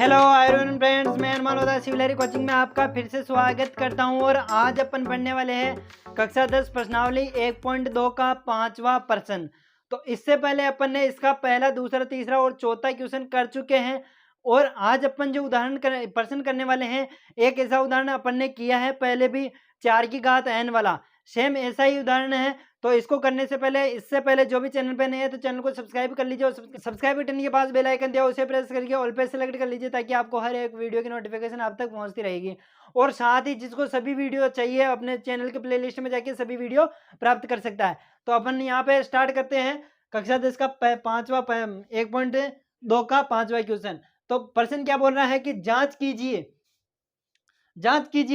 Hello iron friends, मैं Malhotra सिविलरी coaching में आपका फिर से स्वागत करता हूं। और आज अपन पढ़ने वाले हैं कक्षा 10 प्रश्नावली 1.2 का 5वां प्रश्न। तो इससे पहले अपन ने इसका पहला, दूसरा, तीसरा और चौथा क्वेश्चन कर चुके हैं। और आज अपन जो प्रश्न करने वाले हैं, एक ऐसा उदाहरण अपन ने किया है पहले भी, 4 की घात n वाला, सेम ऐसा ही उदाहरण है। तो इसको करने से पहले, इससे पहले जो भी चैनल पे नए हैं तो चैनल को सब्सक्राइब कर लीजिए और सब्सक्राइब बटन के पास बेल आइकन दिया उसे प्रेस करके ऑल पे सेलेक्ट कर लीजिए, ताकि आपको हर एक वीडियो की नोटिफिकेशन आप तक पहुंचती रहेगी। और साथ ही जिसको सभी वीडियो चाहिए अपने चैनल के प्लेलिस्ट में जाके सभी वीडियो प्राप्त कर सकता है। तो अपन यहाँ पे स्टार्ट करते हैं कक्षा 10 का 1.2 का 5वां क्वेश्चन। तो प्रश्न क्या बोल रहा है कि जांच कीजिए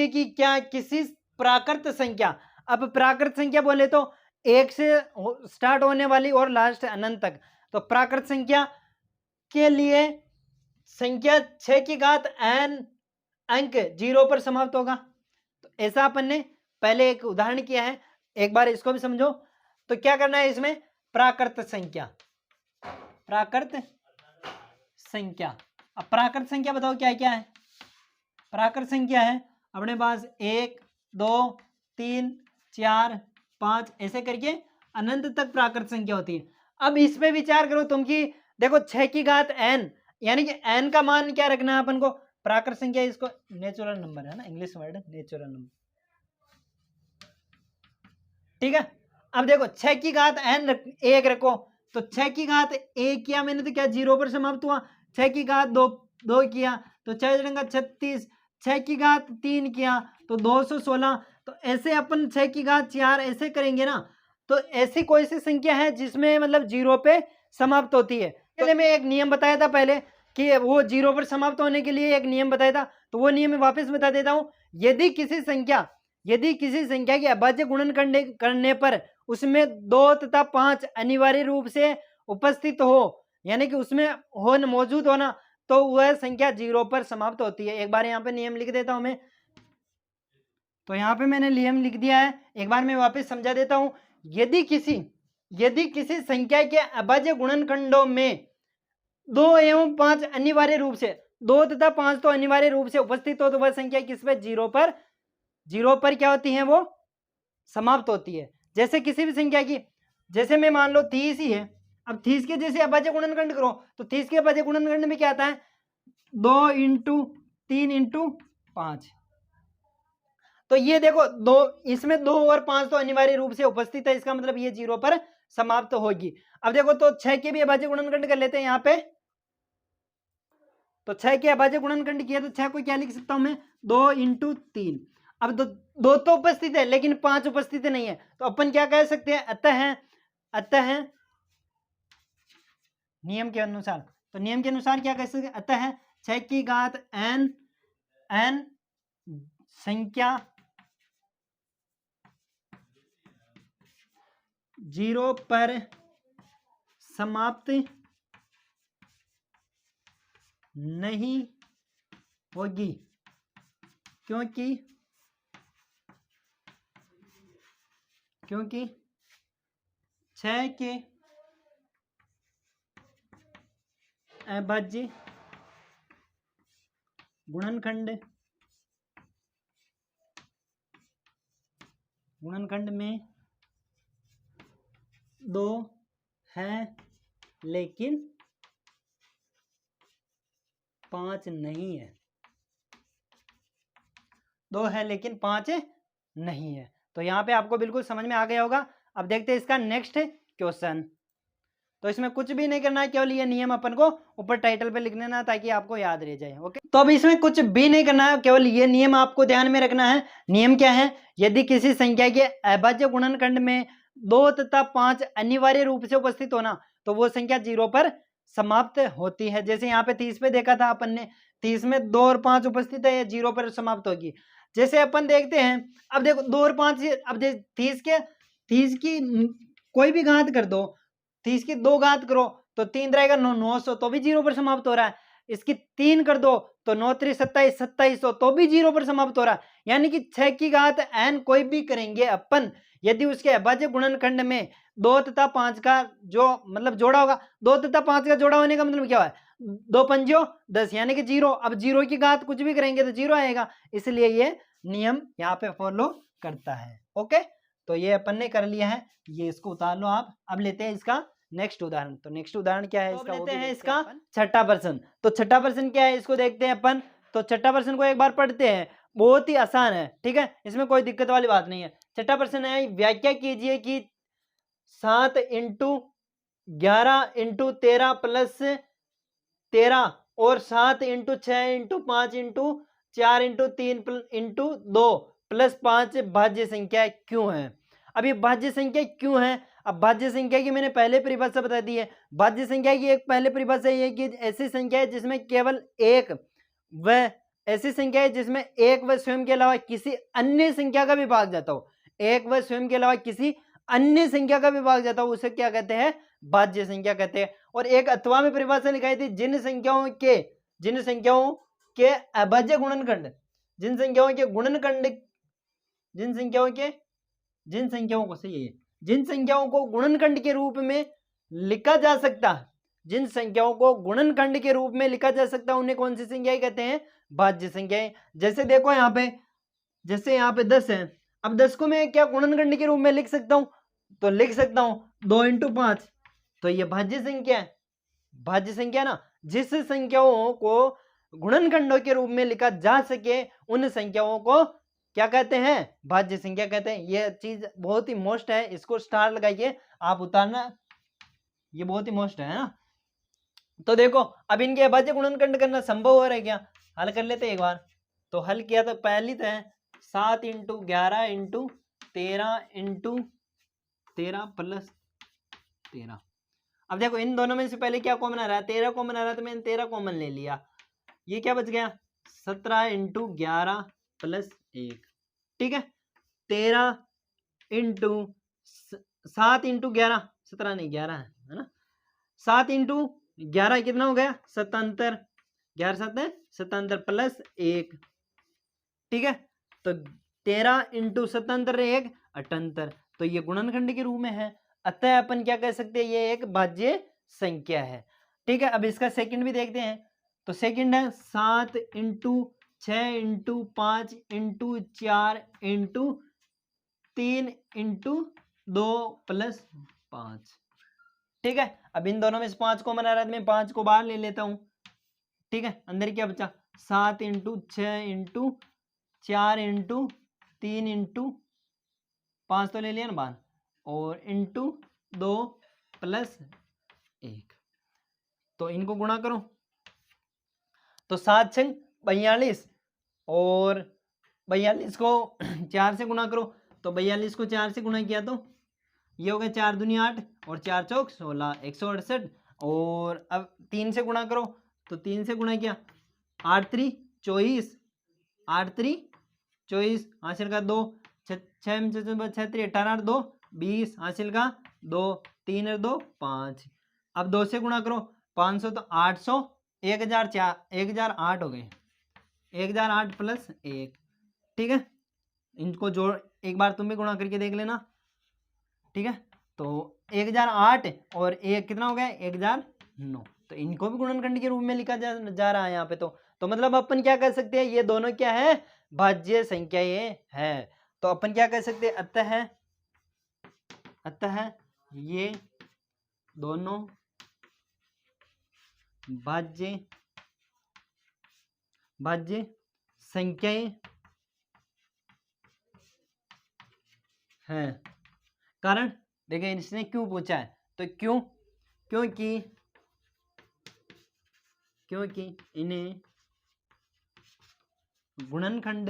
कि क्या किसी प्राकृत संख्या, अब प्राकृत संख्या बोले तो 1 से स्टार्ट होने वाली और लास्ट अनंत तक। तो प्राकृत संख्या के लिए संख्या 6 की घात n अंक 0 पर समाप्त होगा। तो ऐसा अपन ने पहले एक उदाहरण किया है, एक बार इसको भी समझो। तो क्या करना है इसमें, प्राकृत संख्या, अब प्राकृत संख्या बताओ क्या क्या है। प्राकृत संख्या है अपने पास 1 2 3 4 5 ऐसे करके अनंत तक प्राकृत संख्या होती है। अब इस पे विचार करो तुम कि देखो 6 की घात n, यानी कि n का मान क्या रखना है अपन को, प्राकृत संख्या, इसको नेचुरल नंबर है ना, इंग्लिश वर्ड नेचुरल नंबर, ठीक है। अब देखो 6 की घात n 1 रखो, तो 6 की घात 1 किया मैंने तो क्या 0 पर समाप्त हुआ। 6 की घात 2 किया तो 6 36, 6 की घात 3 किया तो 216। तो ऐसे अपन 6 की घात 4 ऐसे करेंगे ना। तो ऐसी कोई सी संख्या है जिसमें मतलब 0 पे समाप्त होती है। पहले मैं एक नियम बताया था पहले कि वो 0 पर समाप्त होने के लिए एक नियम बताया था, तो वो नियम मैं वापस बता देता हूँ। यदि किसी संख्या की अभाज्य गुणन करने पर उसमें 2 तथा 5 अनिवार्य रूप से उपस्थित हो, यानी कि उसमें मौजूद होना, तो वह संख्या 0 पर समाप्त होती है। एक बार यहाँ पे नियम लिख देता हूं मैं। तो यहाँ पे मैंने नियम लिख दिया है, एक बार मैं वापस समझा देता हूं। यदि किसी संख्या के अभाज्य गुणनखंडों में 2 एवं 5 अनिवार्य रूप से, 2 तथा 5 तो अनिवार्य रूप से उपस्थित हो, तो वह संख्या किस पे, 0 पर क्या होती है, वो समाप्त होती है। जैसे किसी भी संख्या की, जैसे मैं मान लो 30 ही है, अब 30 के जैसे अभाज्य गुणनखंड करो, तो 30 के अभाज्य गुणनखंड में क्या आता है, 2 × 3 × 5। तो ये देखो, इसमें 2 और 5 तो अनिवार्य रूप से उपस्थित है, इसका मतलब ये 0 पर समाप्त होगी। अब देखो, तो 6 के भी अभाज्य गुणनखंड कर लेते हैं यहाँ पे। तो 6 के अभाज्य गुणनखंड किया तो 6 को क्या लिख सकता हूं मैं, 2 × 3। अब 2 तो उपस्थित है लेकिन 5 उपस्थित नहीं है, तो अपन क्या कह सकते हैं, अतः नियम के अनुसार, तो नियम के अनुसार क्या कह सकते हैं, अतः 6 की घात n संख्या 0 पर समाप्त नहीं होगी, क्योंकि क्योंकि 6 के अभाज्य गुणनखंड में 2 है लेकिन 5 नहीं है, 2 है लेकिन 5 नहीं है। तो यहाँ पे आपको बिल्कुल समझ में आ गया होगा। अब देखते हैं इसका नेक्स्ट क्वेश्चन। तो इसमें कुछ भी नहीं करना है, केवल ये नियम अपन को ऊपर टाइटल पे लिख लेना ताकि आपको याद रह जाए। ओके, तो अब इसमें कुछ भी नहीं करना है, केवल ये नियम आपको ध्यान में रखना है। नियम क्या है, यदि किसी संख्या के अभाज्य गुणनखंड में 2 तथा 5 अनिवार्य रूप से उपस्थित होना, तो वो संख्या 0 पर समाप्त होती है। जैसे यहाँ पे 30 पे देखा था अपन ने, 30 में 2 और 5 उपस्थित है, 0 पर समाप्त होगी। जैसे अपन देखते हैं, अब देखो 2 और 5, अब 30 की कोई भी घात कर दो, 30 की 2 घात करो तो 3 रहेगा 900, तो भी 0 पर समाप्त हो रहा है। इसकी 3 कर दो तो 9 3 2700, तो भी 0 पर समाप्त हो रहा है। यानी कि 6 की घात n कोई भी करेंगे अपन, यदि उसके अभाज्य गुणनखंड में 2 तथा 5 का जो मतलब जोड़ा होगा, 2 तथा 5 का जोड़ा होने का मतलब क्या है, 2 पंजो 10 यानी कि 0। अब 0 की घात कुछ भी करेंगे तो 0 आएगा, इसलिए ये नियम यहाँ पे फॉलो करता है। ओके, तो ये अपन ने कर लिया है, ये इसको उतार लो आप। अब लेते हैं इसका नेक्स्ट उदाहरण। तो नेक्स्ट उदाहरण क्या है इसका, लेते हैं इसका छठा प्रश्न। तो छठा प्रश्न क्या है इसको देखते हैं अपन। तो छठा प्रश्न को एक बार पढ़ते हैं, बहुत ही आसान है, ठीक है, इसमें कोई दिक्कत वाली बात नहीं है। छठा प्रश्न है, व्याख्या कीजिए कि 7 इंटू 11 इंटू 13 प्लस 13 और 7 into 6 into 5 into 4 into 3 into 2 plus 5 भाज्य संख्या क्यों है। अब ये भाज्य संख्या क्यों है, अब भाज्य संख्या की मैंने पहले परिभाषा बता दी है। भाज्य संख्या की एक पहले परिभाषा ये कि ऐसी संख्या है जिसमें केवल एक व ऐसी संख्या है जिसमें एक व स्वयं के अलावा किसी अन्य संख्या का भी भाग जाता हो, एक व स्वयं के अलावा किसी अन्य संख्या का भी भाग जाता हो, उसे क्या कहते हैं, भाज्य संख्या कहते हैं। और एक अथवा में परिभाषा लिखाई थी, जिन संख्याओं के अभाज्य गुणनखंड, जिन संख्याओं को गुणनखंड के रूप में लिखा जा सकता, जिन संख्याओं को गुणनखंड के रूप में लिखा जा सकता उन्हें कौन सी संख्याएं कहते हैं, भाज्य संख्याएं। जैसे देखो यहाँ पे, जैसे यहाँ पे 10 है, अब 10 को मैं क्या गुणनखंड के रूप में लिख सकता हूं, तो लिख सकता हूं 2 इंटू 5, तो ये भाज्य संख्या है, भाज्य संख्या ना। जिस संख्याओं को गुणनखंडों के रूप में लिखा जा सके उन संख्याओं को क्या कहते हैं, भाज्य संख्या कहते हैं। ये चीज बहुत ही मोस्ट है, इसको स्टार लगाइए आप, उतारना, ये बहुत ही मोस्ट है ना। तो देखो अब इनके अभाज्य गुणनखंड करना संभव हो रहा है क्या, हल कर लेते एक बार। तो हल किया तो पहली तो है 7 इंटू 11 इंटू 13 इंटू 13 प्लस 13। अब देखो इन दोनों में से पहले क्या कॉमन आ रहा है, 13 कॉमन आ रहा है, तो मैंने 13 कॉमन ले लिया। ये क्या बच गया 17 इंटू 11 प्लस 1, ठीक है। 13 इंटू 7 इंटू 11, 17 नहीं 11 है ना, 7 इंटू 11 कितना हो गया 77, 11 7 है 77 प्लस 1, ठीक है। तो 13 इंटू 77 1 78, तो ये गुणनखंड के रूप में है, अतः अपन क्या कह सकते हैं, ये एक भाज्य संख्या है, ठीक है। अब इसका सेकंड भी देखते हैं। तो सेकंड है 7 into 6 into 5 into 4 into 3 into 2 plus 5, ठीक है। अब इन दोनों में से 5 कॉमन आ रहा है, मैं 5 को बाहर ले लेता हूं, ठीक है। अंदर क्या बचा 7 इंटू 6 इंटू 4 इंटू 3 इंटू 5 तो ले लिया ना बाहर, और इंटू 2 प्लस 1, तो इनको गुणा करो। तो 7 छंग 42 और 42 को 4 से गुणा करो, तो 42 को 4 से गुणा किया तो ये हो गया 4 दूनी 8 और 4 चौक 16, 168। और अब 3 से गुणा करो, तो 3 से गुणा किया 8 3 24, 8 3 24 हासिल का 2, 6 6 3 18 2 20 हासिल का 2, 3 और 2 5। अब 2 से गुणा करो 500 तो 800, 1008 हो गए, 1008 प्लस 1, ठीक है। इनको जोड़ एक बार तुम भी गुणा करके देख लेना, ठीक है। तो 1008 और 1 कितना हो गया 1009, तो इनको भी गुणनखंड के रूप में लिखा जा रहा है यहाँ पे। तो मतलब अपन क्या कह सकते हैं, ये दोनों क्या है, भाज्य संख्याएं हैं। तो अपन क्या कह सकते हैं, अतः ये दोनों भाज्य संख्याएं हैं। कारण देखिए इसने क्यों पूछा है, तो क्योंकि इन्हें गुणनखंड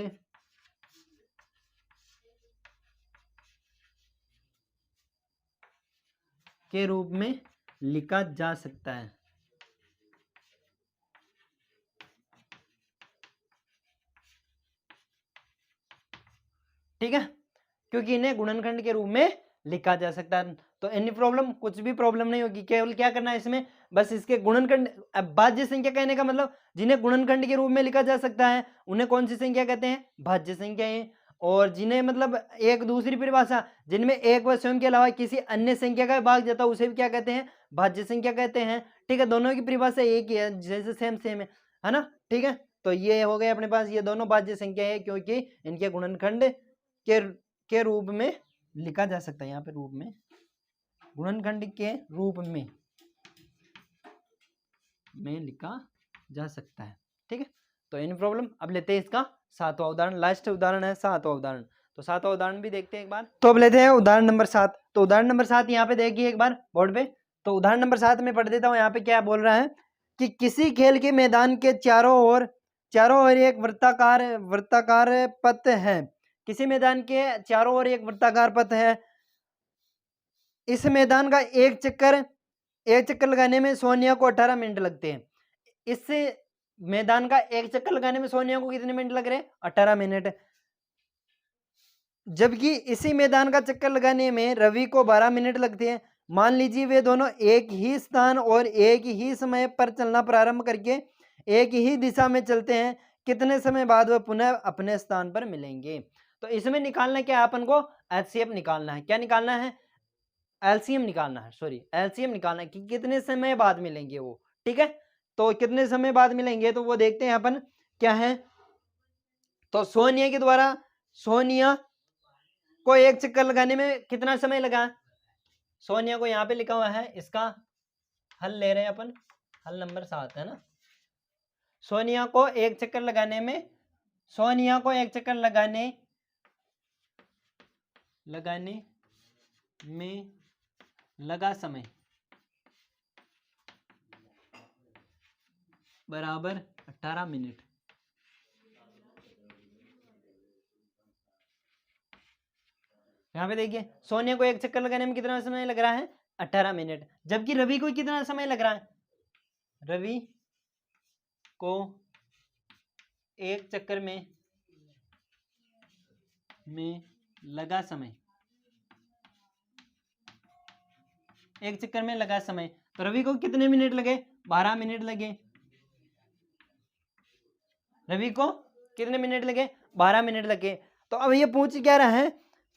के रूप में लिखा जा सकता है, ठीक है। क्योंकि इन्हें गुणनखंड के रूप में लिखा जा सकता है, तो एनी प्रॉब्लम, कुछ भी प्रॉब्लम नहीं होगी। केवल क्या करना है इसमें, बस इसके गुणनखंड, भाज्य संख्या कहने का मतलब जिन्हें गुणनखंड के रूप में लिखा जा सकता है उन्हें कौन सी संख्या कहते हैं, भाज्य संख्याएं। और जिन्हें मतलब एक दूसरी परिभाषा जिनमें एक व स्वयं के अलावा किसी अन्य संख्या का भाग जाता है उसे भी क्या कहते हैं, भाज्य संख्या कहते हैं। ठीक है, दोनों की परिभाषा एक ही है, जैसे सेम सेम है ना। ठीक है, तो ये हो गए अपने पास, ये दोनों भाज्य संख्या है क्योंकि इनके गुणनखंड के रूप में लिखा जा सकता है। यहाँ पे रूप में, गुणनखंड के रूप में लिखा जा सकता है। ठीक है, तो इन प्रॉब्लम। अब लेते हैं इसका सातवां उदाहरण, लास्ट उदाहरण है सातवां उदाहरण। तो सातवां उदाहरण भी देखते हैं एक बार। तो अब लेते हैं उदाहरण नंबर 7। तो उदाहरण नंबर 7 यहाँ पे देखिए एक बार बोर्ड पे। तो उदाहरण नंबर 7 में पढ़ देता हूँ। यहाँ पे क्या बोल रहा है कि किसी खेल के मैदान के चारों ओर एक वृत्ताकार पथ है। किसी मैदान के चारों ओर एक वृत्ताकार पथ है। इस मैदान का एक चक्कर लगाने में सोनिया को 18 मिनट लगते हैं। इससे मैदान का एक चक्कर लगाने में सोनिया को कितने मिनट लग रहे हैं, 18 मिनट। जबकि इसी मैदान का चक्कर लगाने में रवि को 12 मिनट लगते हैं। मान लीजिए वे दोनों एक ही स्थान और एक ही समय पर चलना प्रारंभ करके एक ही दिशा में चलते हैं। कितने समय बाद वह पुनः अपने स्थान पर मिलेंगे। तो इसमें निकालना क्या है अपन को, एचसीएफ निकालना है। क्या निकालना है, एलसीएम निकालना है, सॉरी एलसीएम निकालना है कि कितने समय बाद मिलेंगे वो। ठीक है, तो कितने समय बाद मिलेंगे तो वो देखते हैं अपन क्या है। तो सोनिया को एक चक्कर लगाने में कितना समय लगा। सोनिया को यहाँ पे लिखा हुआ है, इसका हल ले रहे हैं अपन, हल नंबर 7 है ना। सोनिया को एक चक्कर लगाने में लगा समय बराबर 18 मिनट। यहाँ पे देखिए सोनिया को एक चक्कर लगाने में कितना समय लग रहा है, 18 मिनट। जबकि रवि को कितना समय लग रहा है, रवि को एक चक्कर में लगा समय, एक चक्कर में लगा समय। तो रवि को कितने मिनट लगे, 12 मिनट लगे। रवि को कितने मिनट लगे, 12 मिनट लगे। तो अब ये पूछ क्या रहा है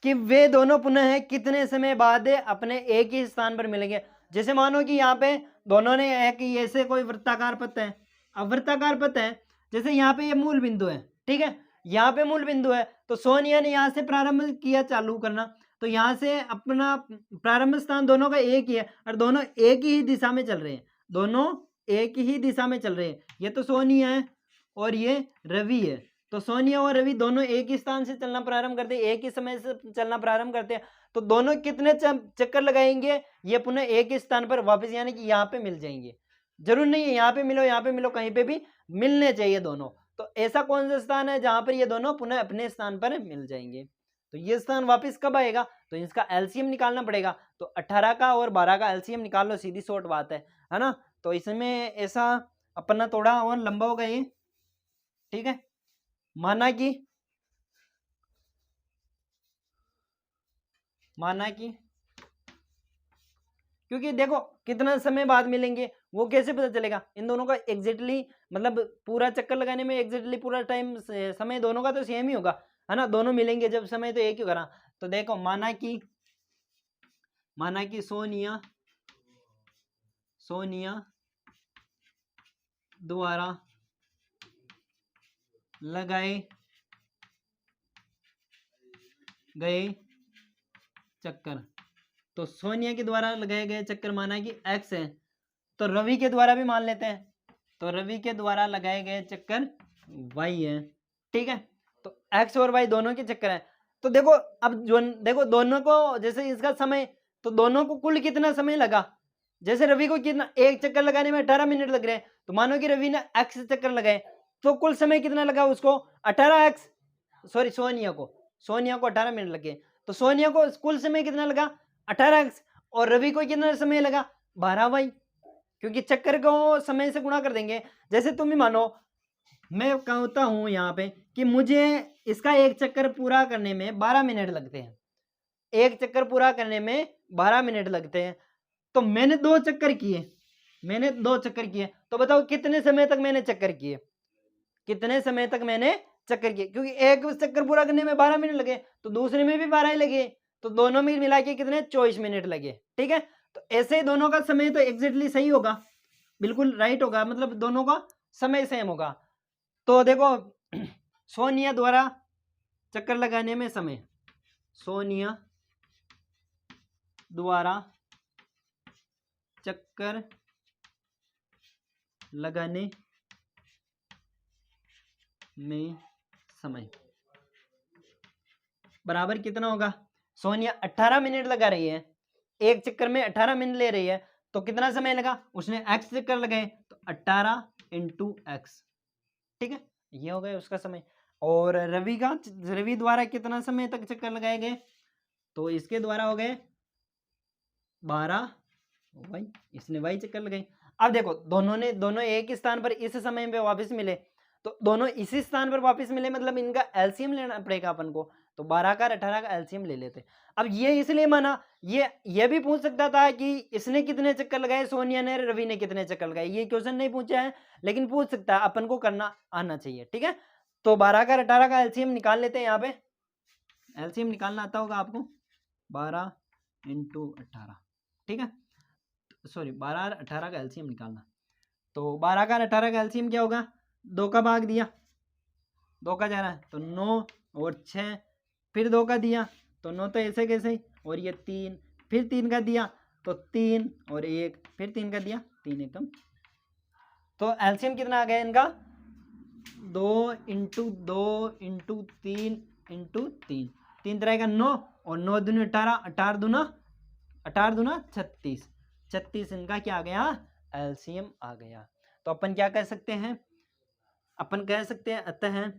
कि वे दोनों पुनः कितने समय बाद अपने एक ही स्थान पर मिलेंगे। जैसे मानो कि यहाँ पे दोनों ने एक ऐसे कोई वृत्ताकार पथ है। अब वृत्ताकार पथ है, जैसे यहाँ पे ये मूल बिंदु है। ठीक है, यहाँ पे मूल बिंदु है। तो सोनिया ने यहाँ से प्रारंभ किया चालू करना, तो यहाँ से अपना प्रारंभ स्थान दोनों का एक ही है और दोनों एक ही दिशा में चल रहे हैं। दोनों एक ही दिशा में चल रहे हैं। ये तो सोनिया है और ये रवि है। तो सोनिया और रवि दोनों एक ही स्थान से चलना प्रारंभ करते हैं, एक ही समय से चलना प्रारंभ करते हैं। तो दोनों कितने चक्कर लगाएंगे, ये पुनः एक ही स्थान पर वापस, यानी कि यहाँ पे मिल जाएंगे। जरूर नहीं है यहाँ पे मिलो, कहीं पे भी मिलने चाहिए दोनों। तो ऐसा कौन सा स्थान है जहां पर ये दोनों पुनः अपने स्थान पर मिल जाएंगे। तो ये स्थान वापस कब आएगा, तो इसका एलसीएम निकालना पड़ेगा। तो 18 का और 12 का एलसीएम निकाल लो, सीधी शॉर्ट बात है ना। तो इसमें ऐसा अपना थोड़ा और लंबा होगा ये। ठीक है, माना कि क्योंकि देखो कितना समय बाद मिलेंगे वो कैसे पता चलेगा। इन दोनों का एग्जैक्टली मतलब पूरा चक्कर लगाने में एग्जैक्टली पूरा टाइम समय दोनों का तो सेम ही होगा, है ना। दोनों मिलेंगे जब समय तो एक ही होगा। तो देखो माना कि सोनिया द्वारा लगाए गए चक्कर, तो सोनिया के द्वारा लगाए गए चक्कर माना कि x है। तो रवि के द्वारा भी मान लेते हैं, तो रवि के द्वारा लगाए गए चक्कर y है। ठीक है, तो x और y दोनों के चक्कर है। तो देखो अब देखो दोनों को, जैसे इसका समय, तो दोनों को कुल कितना समय लगा। जैसे रवि को कितना, एक चक्कर लगाने में 18 मिनट लग रहे हैं। तो मानो कि रवि ने x चक्कर लगाए, तो कुल समय कितना लगा उसको, 18x, सॉरी सोनिया को 18 मिनट लगे। तो सोनिया को कुल समय कितना लगा, 18x, और रवि को कितना समय लगा, 12y, क्योंकि चक्कर को समय से गुणा कर देंगे। जैसे तुम भी मानो, मैं कहता हूं यहाँ पे कि मुझे इसका एक चक्कर पूरा करने में 12 मिनट लगते हैं, एक चक्कर पूरा करने में 12 मिनट लगते हैं। तो मैंने 2 चक्कर किए, तो बताओ कितने समय तक मैंने चक्कर की, क्योंकि एक चक्कर पूरा करने में 12 मिनट लगे तो दूसरे में भी 12 ही लगे, तो दोनों में मिला के कितने 24 मिनट लगे। ठीक है, तो ऐसे दोनों का समय तो एग्जैक्टली सही होगा, बिल्कुल राइट होगा, मतलब दोनों का समय सेम होगा। तो देखो सोनिया द्वारा चक्कर लगाने में समय, सोनिया द्वारा चक्कर लगाने में समय बराबर कितना होगा, सोनिया 18 मिनट लगा रही है, एक चक्कर में 18 मिनट ले रही है, तो कितना समय लगा, उसने x चक्कर लगाए तो 18 इंटू एक्स। ठीक है, ये हो गया उसका समय। और रवि द्वारा कितना समय तक चक्कर लगाए गए, तो इसके द्वारा हो गए 12 वाई, इसने वाई चक्कर लगाए। अब देखो दोनों एक ही स्थान पर इस समय पे वापस मिले, तो दोनों इसी स्थान पर वापस मिले, मतलब इनका एलसीएम लेना पड़ेगा अपन को, तो 12 का 18 का एलसीएम ले लेते। अब ये इसलिए माना, ये भी पूछ सकता था कि इसने कितने चक्कर लगाए, सोनिया ने, रवि ने कितने चक्कर लगाए, ये क्वेश्चन नहीं पूछा है, लेकिन पूछ सकता है, अपन को करना आना चाहिए। ठीक है, तो 12 का 18 का एलसीएम निकाल लेते हैं। यहाँ पे एलसीएम निकालना आता होगा आपको, 12 इंटू 18। ठीक है, सॉरी 12 और 18 का एलसीएम निकालना, तो 12 का 18 का एलसीएम क्या होगा, 2 का भाग दिया, 2 का जा रहा है तो 9 और 6, फिर 2 का दिया तो 9 तो ऐसे कैसे ही, और ये 3, फिर 3 का दिया तो 3 और 1, फिर 3 का दिया, 3 एकदम। तो एलसीएम कितना आ गया इनका, 2 इंटू 2 इंटू 3 इंटू 3, 3 तरह का 9 और 9 दूनी 18, 18 दूना 36, 36 इनका क्या आ गया, एलसीएम आ गया। तो अपन क्या कह सकते हैं, अपन कह सकते हैं अतः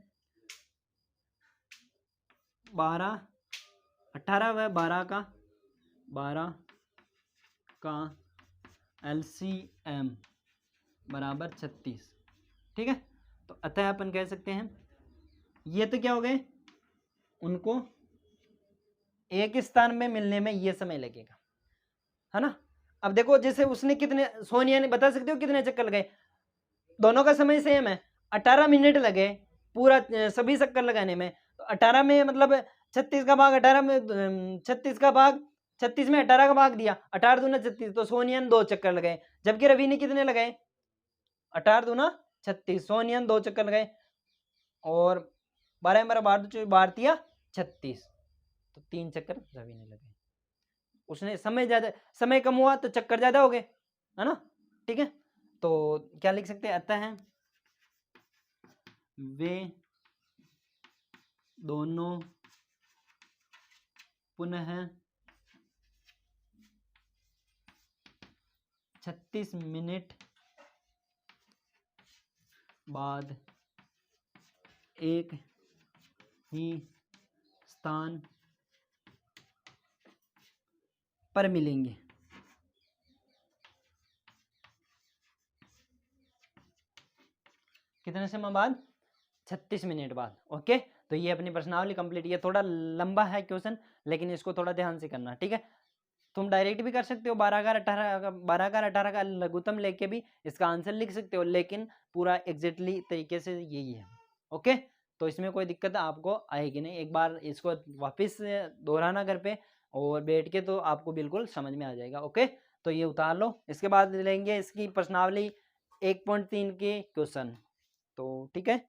12 18 व 12 का एलसीएम बराबर 36। ठीक है, तो अतः अपन कह सकते हैं ये तो क्या हो गए, उनको एक स्थान में मिलने में ये समय लगेगा, है ना। अब देखो जैसे उसने कितने, सोनिया ने, बता सकते हो कितने चक्कर लगाए, दोनों का समय सेम है, 18 मिनट लगे पूरा सभी चक्कर लगाने में, तो 18 में मतलब 36 का भाग 18 में, 36 का भाग 36 में 18 का भाग दिया, 18 दूना 36, तो सोनिया ने 2 चक्कर लगाए, जबकि रवि ने कितने लगाए, 18 दूना 36, सोनिया ने 2 चक्कर लगाए, और 12 12 दिया 36, तो 3 चक्कर रवि ने लगाए। उसने समय कम हुआ तो चक्कर ज्यादा हो गए, है ना। ठीक है, तो क्या लिख सकते हैं, अतः है वे दोनों पुनः 36 मिनट बाद एक ही स्थान पर मिलेंगे। कितने समय बाद, 36 मिनट बाद। ओके, तो ये अपनी प्रश्नावली कंप्लीट। ये थोड़ा लंबा है क्वेश्चन, लेकिन इसको थोड़ा ध्यान से करना। ठीक है, तुम डायरेक्ट भी कर सकते हो, 12 का 18 का लघुत्तम लेके भी इसका आंसर लिख सकते हो, लेकिन पूरा एग्जैक्टली तरीके से यही है। ओके, तो इसमें कोई दिक्कत आपको आएगी नहीं, एक बार इसको वापस दोहराना घर पे और बैठ के, तो आपको बिल्कुल समझ में आ जाएगा। ओके, तो ये उतार लो, इसके बाद लेंगे इसकी प्रश्नावली 1.3 के क्वेश्चन। तो ठीक है।